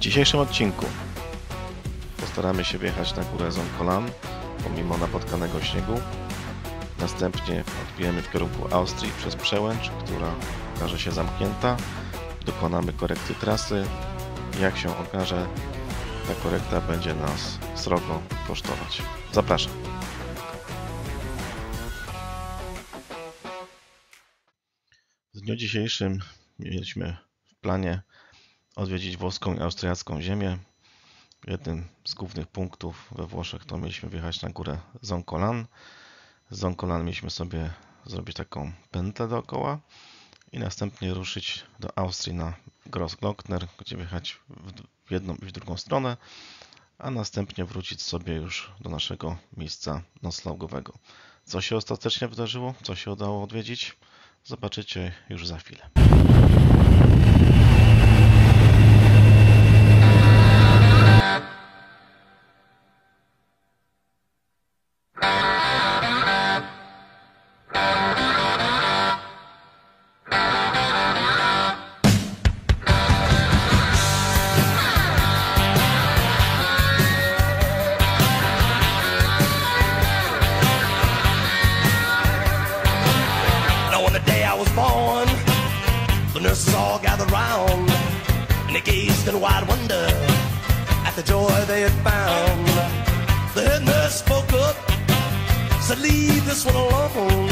W dzisiejszym odcinku postaramy się wjechać na górę Zoncolan pomimo napotkanego śniegu. Następnie odbijemy w kierunku Austrii przez przełęcz, która okaże się zamknięta. Dokonamy korekty trasy. Jak się okaże, ta korekta będzie nas srogo kosztować. Zapraszam. W dniu dzisiejszym mieliśmy w planie odwiedzić włoską i austriacką ziemię. Jednym z głównych punktów we Włoszech to mieliśmy wjechać na górę Zoncolan. Z Zoncolan mieliśmy sobie zrobić taką pętlę dookoła i następnie ruszyć do Austrii na Grossglockner, gdzie wjechać w jedną i w drugą stronę, a następnie wrócić sobie już do naszego miejsca noclegowego. Co się ostatecznie wydarzyło, co się udało odwiedzić, zobaczycie już za chwilę. The nurses all gathered round, and they gazed in wide wonder at the joy they had found. The head nurse spoke up, said, "Leave this one alone."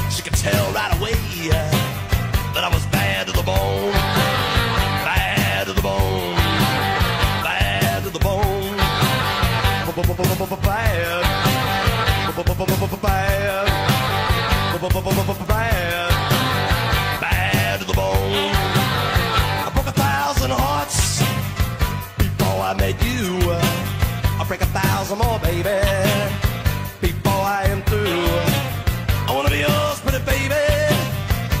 She could tell right away that I was bad to the bone, bad to the bone, bad to the bone, bad, bad. To the bone. I broke 1,000 hearts before I met you. I'll break 1,000 more, baby, before I am through. I wanna be yours, pretty baby,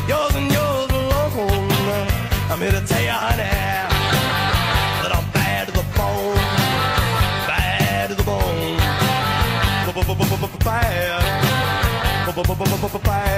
yours and yours alone. I'm here to tell you, honey, that I'm bad to the bone, bad to the bone, bad, bad.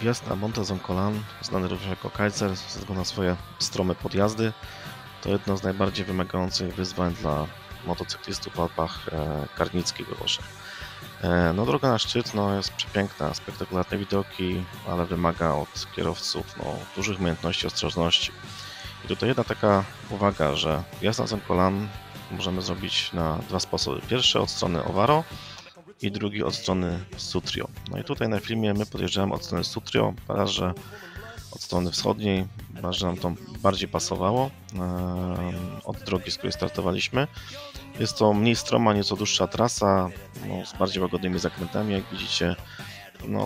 Wjazd na Monte Zoncolan, znany również jako Kaiser, ze względu na swoje strome podjazdy, to jedno z najbardziej wymagających wyzwań dla motocyklistów w Alpach Karnickich we Włoszech. No, droga na szczyt jest przepiękna, spektakularne widoki, ale wymaga od kierowców dużych umiejętności, ostrożności. I tutaj jedna taka uwaga, że wjazd na Zoncolan możemy zrobić na dwa sposoby. Pierwszy od strony Ovaro i drugi od strony Sutrio. No i tutaj na filmie my podjeżdżamy od strony Sutrio, raz, że od strony wschodniej, raz, że nam to bardziej pasowało od drogi, z której startowaliśmy. Jest to mniej stroma, nieco dłuższa trasa, z bardziej łagodnymi zakrętami, jak widzicie,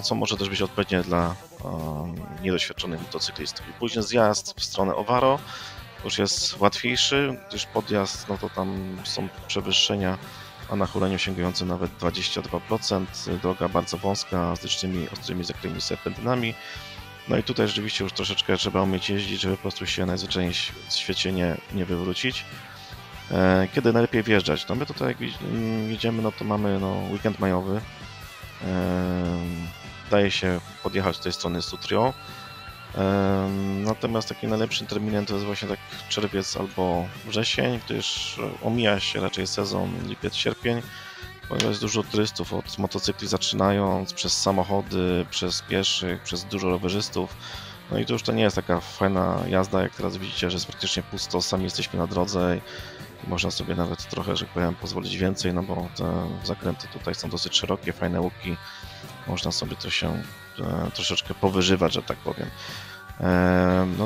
co może też być odpowiednie dla niedoświadczonych motocyklistów. I później zjazd w stronę Ovaro już jest łatwiejszy, gdyż podjazd, to tam są przewyższenia, a na huleniu sięgające nawet 22%, droga bardzo wąska, z licznymi ostrymi zakrymi serpentynami. No i tutaj rzeczywiście już troszeczkę trzeba umieć jeździć, żeby po prostu się najzwyczajniej w świecie nie wywrócić. Kiedy najlepiej wjeżdżać? My tutaj jak jedziemy, to mamy weekend majowy. Daje się podjechać z tej strony Sutrio. Natomiast takim najlepszym terminem to jest właśnie tak czerwiec albo wrzesień, gdyż omija się raczej sezon lipiec, sierpień, ponieważ jest dużo turystów, od motocykli zaczynając, przez samochody, przez pieszych, przez dużo rowerzystów. No i to już to nie jest taka fajna jazda, jak teraz widzicie, że jest praktycznie pusto, sami jesteśmy na drodze i można sobie nawet trochę, że powiem, pozwolić więcej, bo te zakręty tutaj są dosyć szerokie, fajne łuki, można sobie to się troszeczkę powyżywać, że tak powiem.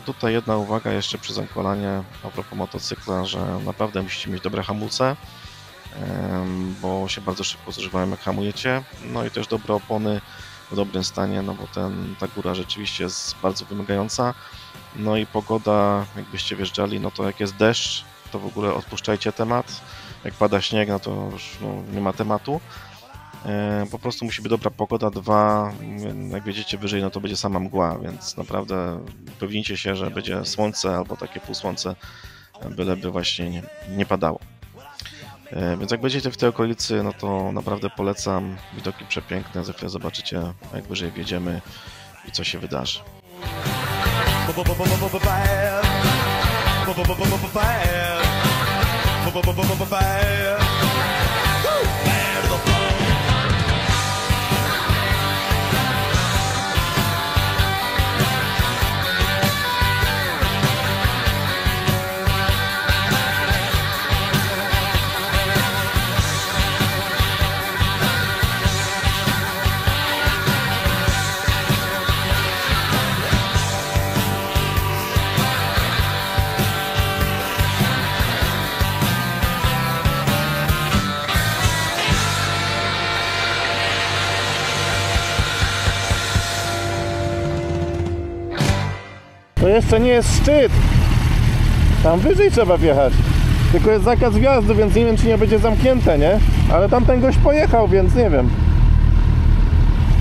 Tutaj jedna uwaga jeszcze przy Zoncolanie a propos motocykla, że naprawdę musicie mieć dobre hamulce, bo się bardzo szybko zużywają, jak hamujecie. No i też dobre opony w dobrym stanie, bo ta góra rzeczywiście jest bardzo wymagająca. No i pogoda, jakbyście wjeżdżali, to jak jest deszcz, to w ogóle odpuszczajcie temat. Jak pada śnieg, to już nie ma tematu. Po prostu musi być dobra pogoda, jak wiedziecie wyżej, to będzie sama mgła, więc naprawdę upewnijcie się, że będzie słońce albo takie półsłońce, byleby właśnie nie padało. Więc jak będziecie w tej okolicy, no to naprawdę polecam. Widoki przepiękne, za chwilę zobaczycie, jak wyżej wjedziemy i co się wydarzy. To jeszcze nie jest szczyt. Tam wyżej trzeba wjechać. Tylko jest zakaz wjazdu, więc nie wiem, czy nie będzie zamknięte, nie? Ale tamten gość pojechał, więc nie wiem.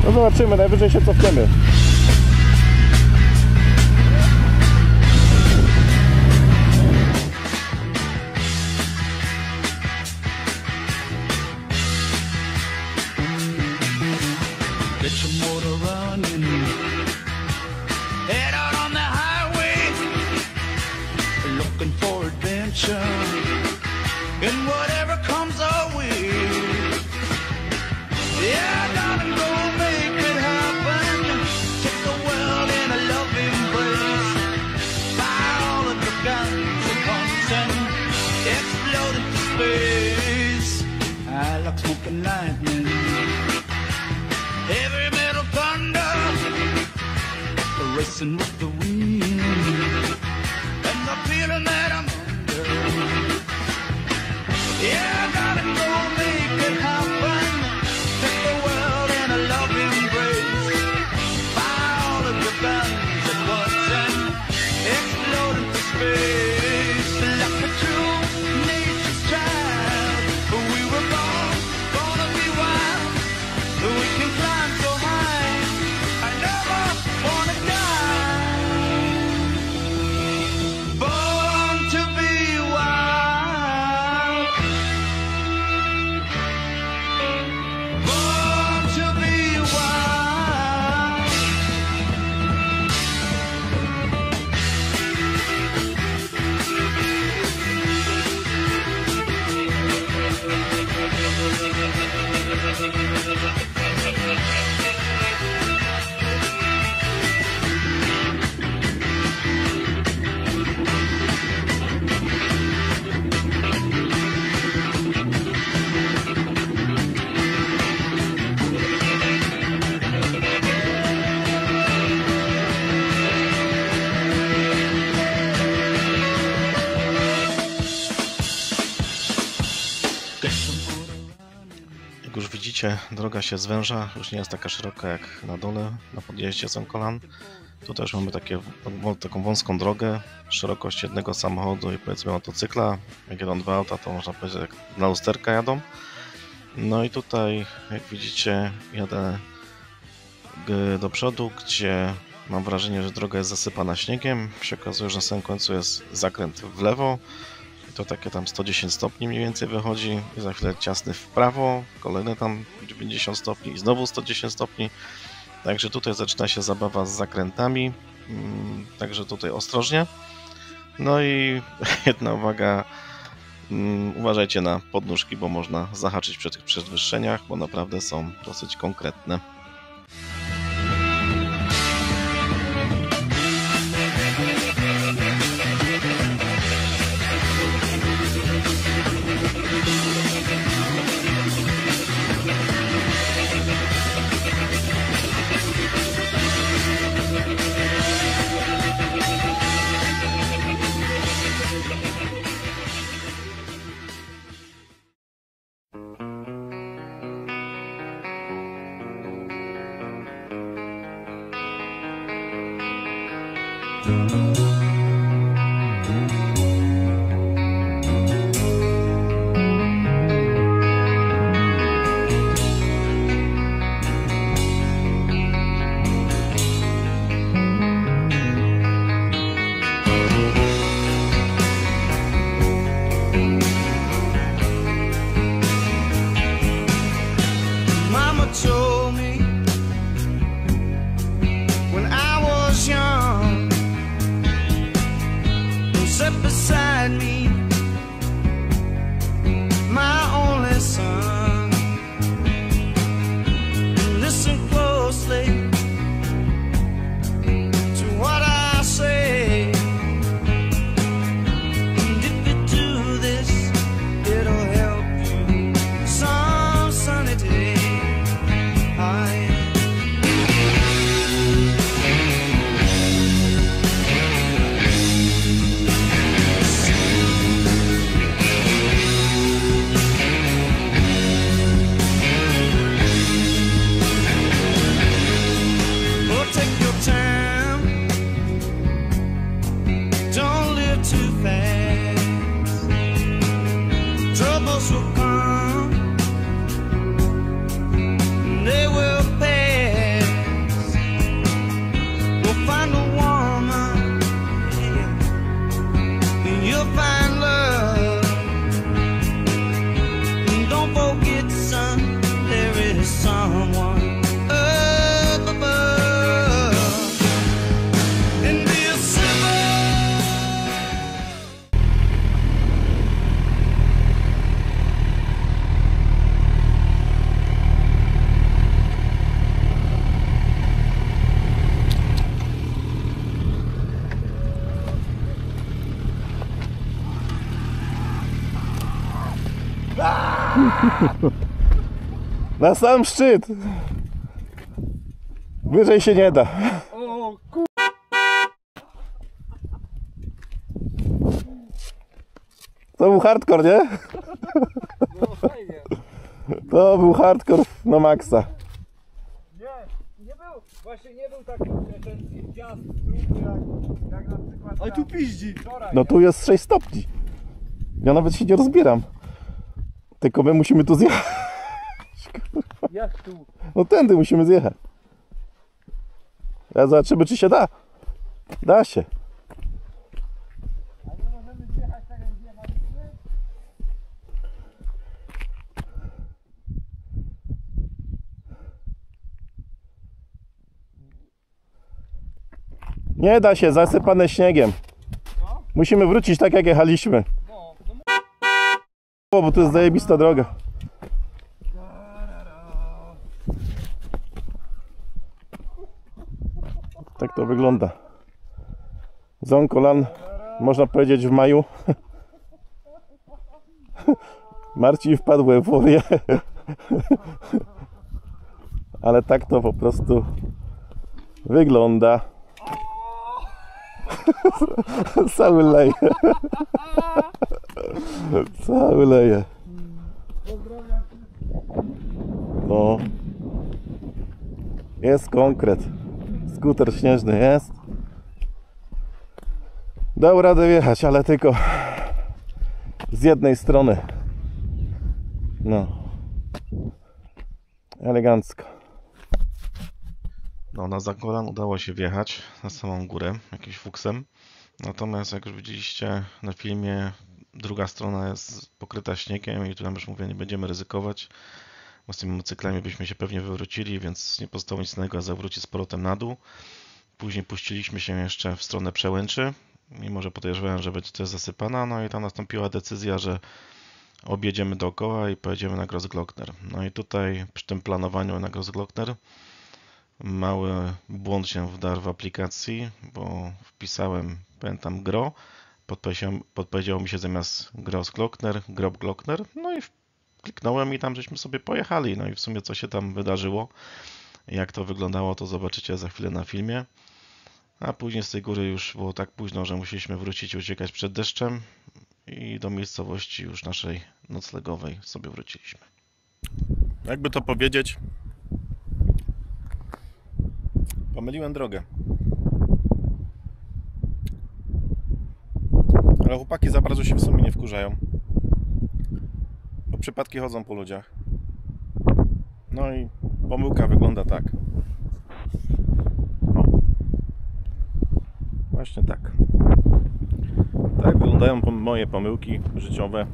No zobaczymy, najwyżej się cofniemy. Get your motor running. Head out on the highway, looking for adventure, and whatever comes our way. Yeah, darling, go make it happen. Take the world in a loving embrace. Fire all of your guns at once and explode into space. I like smoking lightning. Heavy metal thunder, racing with the wind, and the feeling that I'm under. Yeah, I gotta go make it happen. Take the world in a loving embrace. Fire all of your guns at once and explode into space. Like a true nature's child, we were born, gonna be wild. We can climb so high, I never wanna die. Born to be wild. Born to be wild. Jak już widzicie, droga się zwęża, już nie jest taka szeroka jak na dole, na podjeździe Zoncolan. Tu też mamy taką wąską drogę, szerokość jednego samochodu i powiedzmy motocykla. Jak jadą dwa auta, to można powiedzieć, jak na lusterka jadą. No i tutaj, jak widzicie, jadę do przodu, gdzie mam wrażenie, że droga jest zasypana śniegiem. Się okazuje, że na samym końcu jest zakręt w lewo. I to takie tam 110 stopni mniej więcej wychodzi. I za chwilę ciasny w prawo, kolejne tam 90 stopni i znowu 110 stopni. Także tutaj zaczyna się zabawa z zakrętami. Także tutaj ostrożnie. No i jedna uwaga. Uważajcie na podnóżki, bo można zahaczyć przy tych przewyższeniach, bo naprawdę są dosyć konkretne. sit beside me, my only son. Listen closely to what I say. And if you do this, it'll help you some sunny day. Troubles will come, they will pass. We'll find a woman, yeah, and you'll find love. And don't forget, son, there is someone up above. And be a simple. Na sam szczyt. Wyżej się nie da. To był hardcore, nie? No fajnie. To był hardcore na maksa. Nie był, właśnie nie był taki ten gwiazd trudny jak na przykład. Ale tu piździ. No tu jest 6 stopni. Ja nawet się nie rozbieram. Tylko my musimy tu zjechać. Jak tu? No tędy musimy zjechać. Ja zobaczymy, czy się da. Da się. A nie możemy zjechać tak jak zjechaliśmy? Nie da się, zasypane śniegiem. No? Musimy wrócić tak jak jechaliśmy. No, Bo to jest zajebista droga. Tak to wygląda. Zonkolan, można powiedzieć, w maju. Marcin wpadł w euforię. Ale tak to po prostu wygląda. Cały leje. Cały leje. No. Jest konkret. Skuter śnieżny jest. Dał radę wjechać, ale tylko z jednej strony. No. Elegancko. No, na Zoncolan udało się wjechać na samą górę jakimś fuksem. Natomiast jak już widzieliście na filmie, druga strona jest pokryta śniegiem i tu nam już mówię, nie będziemy ryzykować, bo z tymi motocyklami byśmy się pewnie wywrócili, więc nie pozostało nic innego, jak zawrócić z powrotem na dół. Później puściliśmy się jeszcze w stronę Przełęczy, mimo że podejrzewałem, że będzie też zasypana, no i tam nastąpiła decyzja, że objedziemy dookoła i pojedziemy na Grossglockner. No i tutaj przy tym planowaniu na Grossglockner mały błąd się wdarł w aplikacji, bo wpisałem, pamiętam, GRO, podpowiedziało mi się zamiast Grossglockner, Grobglockner, no i kliknąłem i tam żeśmy sobie pojechali, no i w sumie co się tam wydarzyło, jak to wyglądało, to zobaczycie za chwilę na filmie. A później z tej góry już było tak późno, że musieliśmy wrócić i uciekać przed deszczem i do miejscowości już naszej noclegowej sobie wróciliśmy. Jakby to powiedzieć, pomyliłem drogę. Ale chłopaki za bardzo się w sumie nie wkurzają. Bo przypadki chodzą po ludziach. No i pomyłka wygląda tak. O. Właśnie tak. Tak wyglądają moje pomyłki życiowe,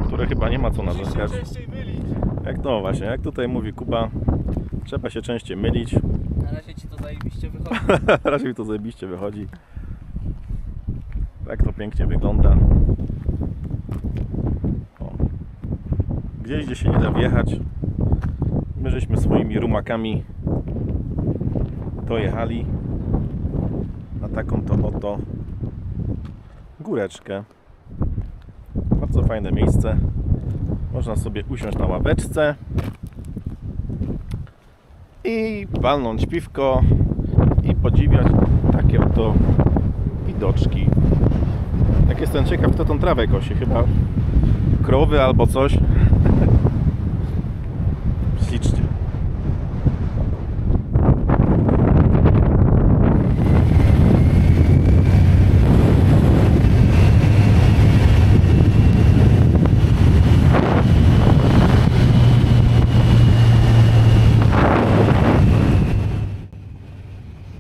które chyba nie ma co narzekać. Jak no właśnie, jak tutaj mówi Kuba, trzeba się częściej mylić. Na razie ci to zajebiście wychodzi. Raczej mi to zajebiście wychodzi. Tak to pięknie wygląda. O. Gdzieś, gdzie się nie da wjechać. My żeśmy swoimi rumakami dojechali na taką to oto góreczkę. Bardzo fajne miejsce. Można sobie usiąść na ławeczce i walnąć piwko i podziwiać takie oto widoczki. Jak jestem ciekaw, kto tą trawę kosi, chyba krowy albo coś. Ślicznie.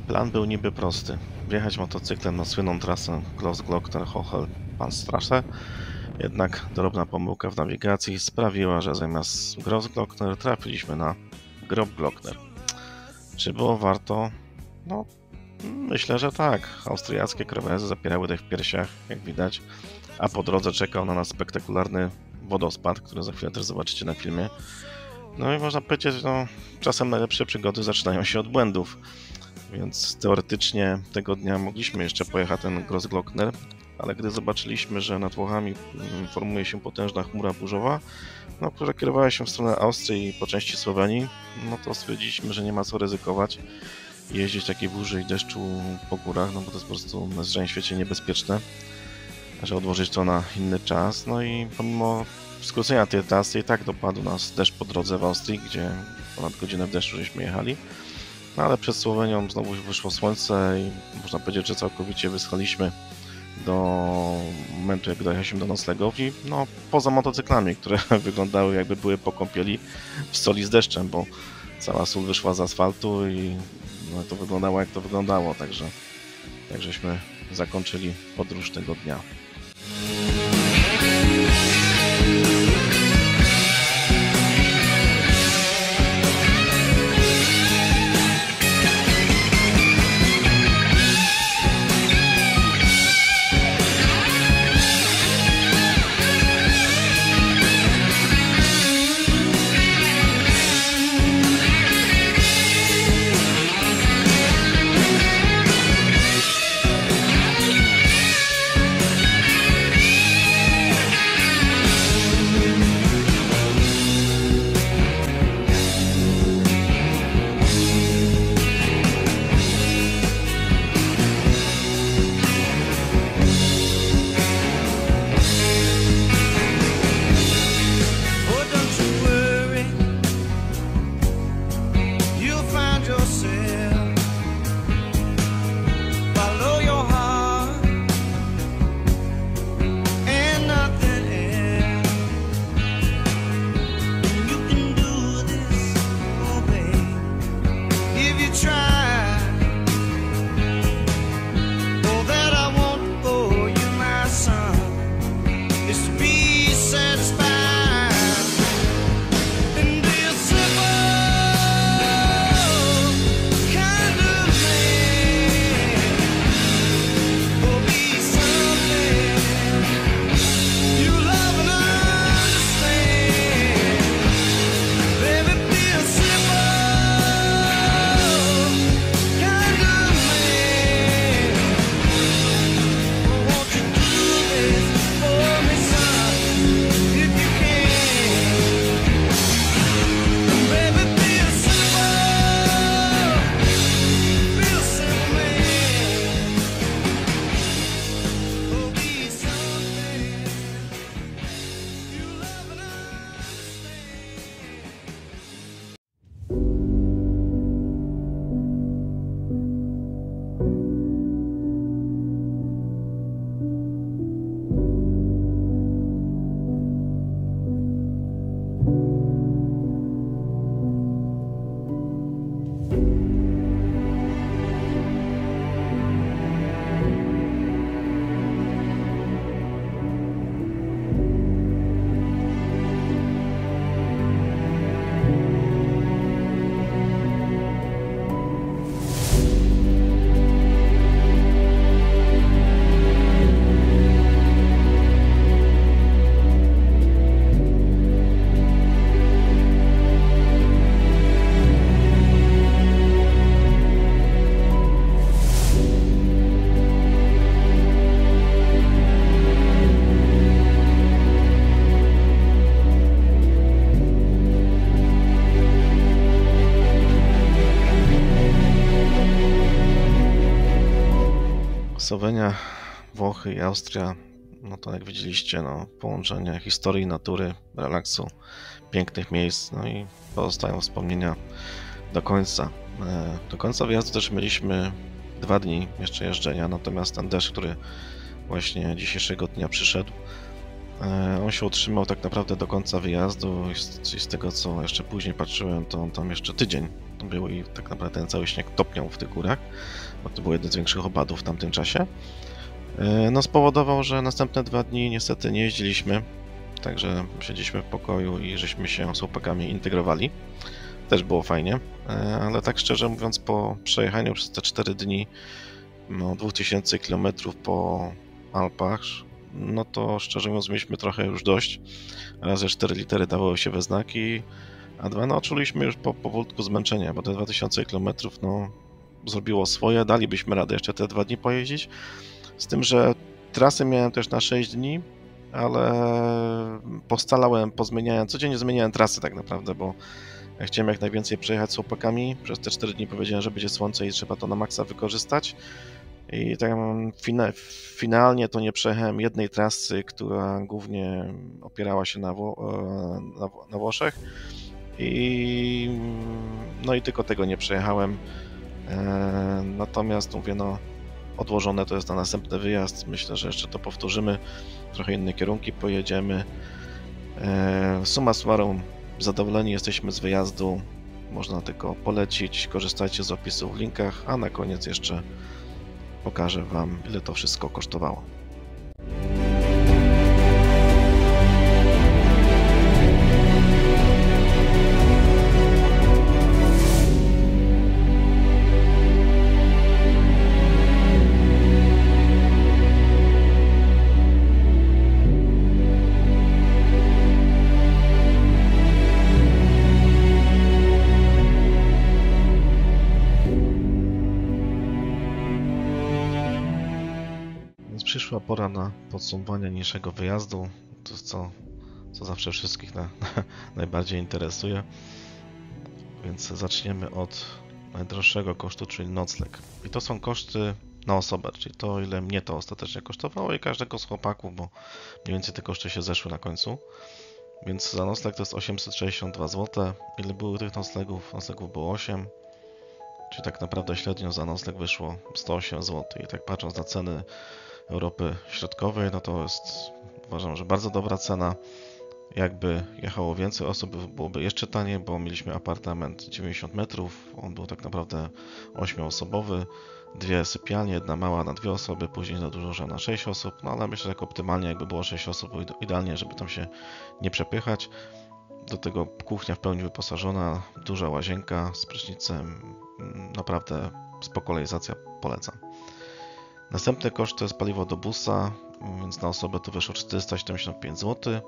Plan był niby prosty. Wjechać motocyklem na słynną trasę Grossglockner-Hochel-Bahnstraße. Jednak drobna pomyłka w nawigacji sprawiła, że zamiast Grossglockner trafiliśmy na Grobglockner. Czy było warto? No, myślę, że tak. Austriackie krewezy zapierały dech w piersiach, jak widać, a po drodze czekał na nas spektakularny wodospad, który za chwilę też zobaczycie na filmie. No i można powiedzieć, no, czasem najlepsze przygody zaczynają się od błędów. Więc teoretycznie tego dnia mogliśmy jeszcze pojechać ten Grossglockner, ale gdy zobaczyliśmy, że nad Włochami formuje się potężna chmura burzowa, no, która kierowała się w stronę Austrii i po części Słowenii, no to stwierdziliśmy, że nie ma co ryzykować i jeździć takiej burzy i deszczu po górach, no bo to jest po prostu na zwyczajnym świecie niebezpieczne, że odłożyć to na inny czas. No i pomimo skrócenia tej trasy i tak dopadł nas deszcz po drodze w Austrii, gdzie ponad godzinę w deszczu żeśmy jechali. No ale przed Słowenią znowu wyszło słońce i można powiedzieć, że całkowicie wyschaliśmy do momentu, jak dojechaliśmy do noclegowni. No poza motocyklami, które wyglądały jakby były po kąpieli w soli z deszczem, bo cała sól wyszła z asfaltu i no, to wyglądało jak to wyglądało, także tak żeśmy zakończyli podróż tego dnia. Słowenia, Włochy i Austria, no to jak widzieliście, no, połączenie historii, natury, relaksu, pięknych miejsc, no i pozostają wspomnienia do końca. Do końca wyjazdu też mieliśmy 2 dni jeszcze jeżdżenia, natomiast ten deszcz, który właśnie dzisiejszego dnia przyszedł, on się utrzymał tak naprawdę do końca wyjazdu i z tego, co jeszcze później patrzyłem, to on tam jeszcze tydzień był i tak naprawdę ten cały śnieg topniał w tych górach, bo to był jeden z większych opadów w tamtym czasie. No spowodował, że następne 2 dni niestety nie jeździliśmy, także siedzieliśmy w pokoju i żeśmy się z chłopakami integrowali. Też było fajnie, ale tak szczerze mówiąc, po przejechaniu przez te 4 dni 2000 km po Alpach, no to szczerze mówiąc mieliśmy trochę już dość. Raz, że 4 litery dawały się we znaki, a 2, no czuliśmy już powolutku zmęczenia, bo te 2000 km no zrobiło swoje, dalibyśmy radę jeszcze te 2 dni pojeździć. Z tym, że trasy miałem też na 6 dni, ale pozmieniałem, codziennie zmieniałem trasy tak naprawdę, bo ja chciałem jak najwięcej przejechać z chłopakami. Przez te 4 dni powiedziałem, że będzie słońce i trzeba to na maksa wykorzystać. I tak finalnie to nie przejechałem jednej trasy, która głównie opierała się na Włoszech. No i tylko tego nie przejechałem. Natomiast mówię, no odłożone to jest na następny wyjazd. Myślę, że jeszcze to powtórzymy. Trochę inne kierunki pojedziemy. Summa summarum, zadowoleni jesteśmy z wyjazdu. Można tylko polecić. Korzystajcie z opisu w linkach, a na koniec jeszcze pokażę Wam, ile to wszystko kosztowało. Przyszła pora na podsumowanie niniejszego wyjazdu, to jest co zawsze wszystkich najbardziej interesuje, więc zaczniemy od najdroższego kosztu, czyli nocleg. I to są koszty na osobę, czyli to, ile mnie to ostatecznie kosztowało i każdego z chłopaków, bo mniej więcej te koszty się zeszły na końcu. Więc za nocleg to jest 862 zł. Ile było tych noclegów? Noclegów było 8, czyli tak naprawdę średnio za nocleg wyszło 108 zł. I tak patrząc na ceny Europy Środkowej, no to jest, uważam, że bardzo dobra cena. Jakby jechało więcej osób, byłoby jeszcze taniej, bo mieliśmy apartament 90 metrów, on był tak naprawdę 8-osobowy, 2 sypialnie, jedna mała na 2 osoby, później na dużo, że na 6 osób, no ale myślę, że tak optymalnie jakby było 6 osób, idealnie, żeby tam się nie przepychać. Do tego kuchnia w pełni wyposażona, duża łazienka z prysznicem, naprawdę spokojnizacja, polecam. Następny koszt to jest paliwo do busa, więc na osobę to wyszło 475 zł.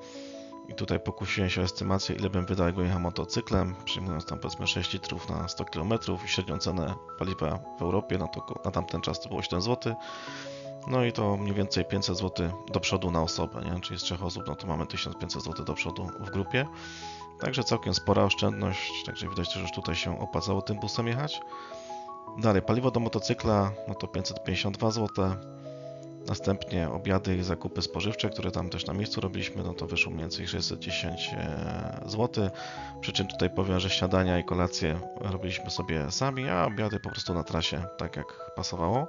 I tutaj pokusiłem się o estymację, ile bym wydał, jakbym jechał motocyklem, przyjmując tam powiedzmy 6 litrów na 100 km i średnią cenę paliwa w Europie, no to na tamten czas to było 7 zł. No i to mniej więcej 500 zł do przodu na osobę, nie? Czyli z 3 osób, no to mamy 1500 zł do przodu w grupie. Także całkiem spora oszczędność, także widać, że już tutaj się opłacało tym busem jechać. Dalej, paliwo do motocykla, no to 552 zł. Następnie obiady i zakupy spożywcze, które tam też na miejscu robiliśmy, no to wyszło mniej więcej 610 zł. Przy czym tutaj powiem, że śniadania i kolacje robiliśmy sobie sami, a obiady po prostu na trasie, tak jak pasowało.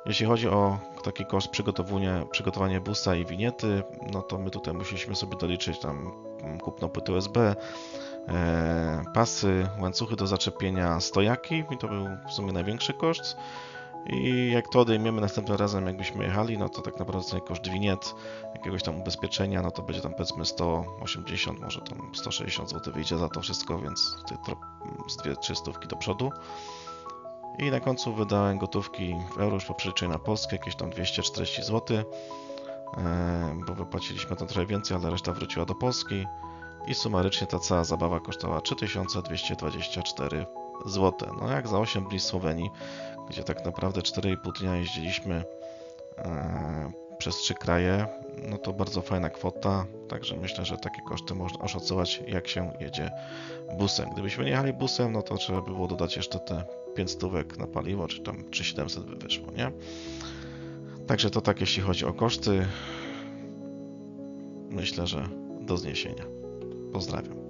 Jeśli chodzi o taki koszt przygotowanie busa i winiety, no to my tutaj musieliśmy sobie doliczyć tam kupno płyty USB, pasy, łańcuchy do zaczepienia, stojaki i to był w sumie największy koszt. I jak to odejmiemy następnym razem, jakbyśmy jechali, no to tak naprawdę ten koszt winiet, jakiegoś tam ubezpieczenia, no to będzie tam powiedzmy 180, może tam 160 zł wyjdzie za to wszystko, więc z 2-3 do przodu. I na końcu wydałem gotówki w euro już po przeliczeniu na Polskę, jakieś tam 240 zł, bo wypłaciliśmy tam trochę więcej, ale reszta wróciła do Polski. I sumarycznie ta cała zabawa kosztowała 3224 zł. No jak za 8 dni z Słowenii, gdzie tak naprawdę 4,5 dnia jeździliśmy przez 3 kraje, no to bardzo fajna kwota, także myślę, że takie koszty można oszacować, jak się jedzie busem. Gdybyśmy nie jechali busem, no to trzeba by było dodać jeszcze te 5 stówek na paliwo, czy tam 3700 by wyszło, nie? Także to tak, jeśli chodzi o koszty. Myślę, że do zniesienia. Pozdrawiam.